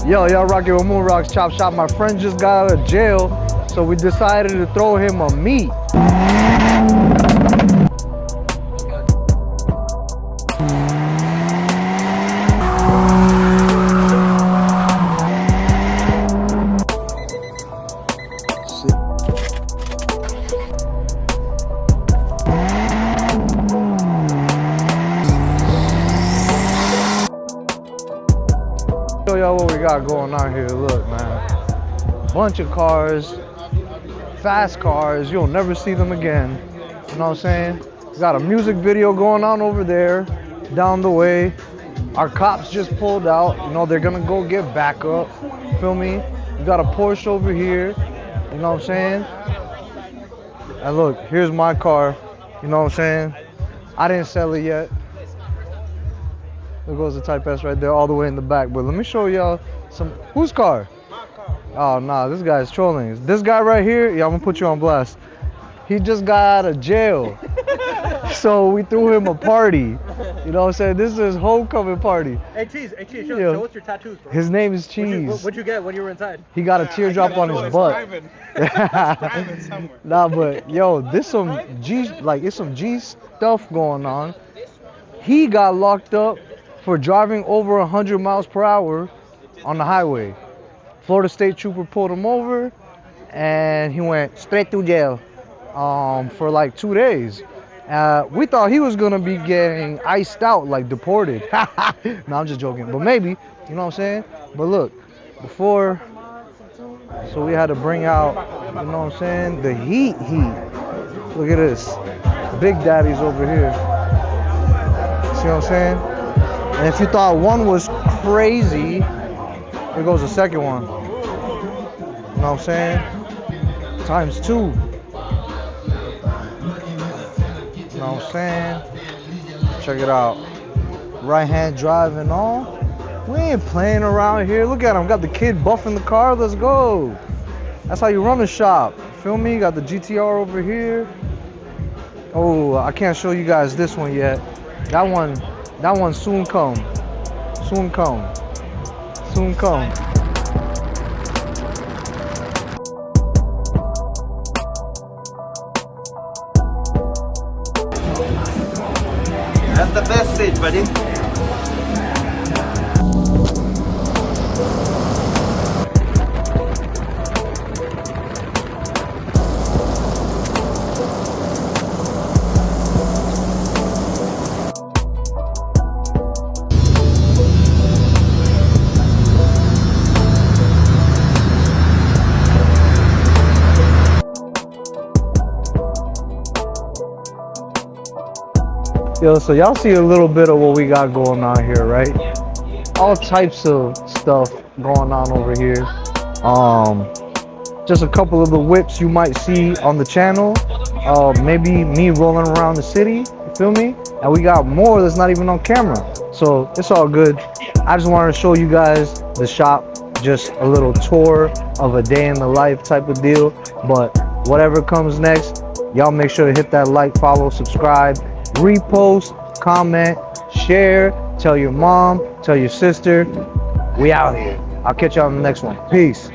Yo, y'all rocking with Moon Rocks Chop Shop. My friend just got out of jail, so we decided to throw him a meat. Show y'all what we got going on here. Look, man, bunch of cars, fast cars. You'll never see them again. You know what I'm saying? We got a music video going on over there, down the way. Our cops just pulled out. You know, they're gonna go get backup. Feel me? We got a Porsche over here. You know what I'm saying? And look, here's my car. You know what I'm saying? I didn't sell it yet. There goes the Type S right there, all the way in the back. But let me show y'all some. Whose car? My car. Oh, nah, this guy's trolling. This guy right here, yeah, I'm gonna put you on blast. He just got out of jail. So we threw him a party. You know what I'm saying? This is his homecoming party. Hey, Cheese, show us your tattoos, bro. His name is Cheese. What'd you get when you were inside? He got a teardrop on his butt. Nah, but yo, this some G, like it's some G stuff going on. He got locked up for driving over 100 miles per hour on the highway. Florida State Trooper pulled him over and he went straight to jail for like 2 days. We thought he was gonna be getting iced out, like deported. No, I'm just joking, but maybe, you know what I'm saying? But look, before, so we had to bring out, you know what I'm saying, the heat. Look at this, Big Daddy's over here. See what I'm saying? And if you thought one was crazy, here goes the second one. You know what I'm saying? Times two. You know what I'm saying? Check it out. Right hand drive and all. We ain't playing around here. Look at him. Got the kid buffing the car. Let's go. That's how you run a shop. Feel me? Got the GTR over here. Oh, I can't show you guys this one yet. That one soon come. Soon come. Soon come. That's the best seat, buddy. Yo, so y'all see a little bit of what we got going on here, right? All types of stuff going on over here. Just a couple of the whips you might see on the channel. Maybe me rolling around the city, you feel me? And we got more that's not even on camera. So it's all good. I just wanted to show you guys the shop, just a little tour of a day in the life type of deal. But whatever comes next, y'all make sure to hit that like, follow, subscribe, repost, comment, share, tell your mom, tell your sister. We out here. I'll catch y'all on the next one. Peace.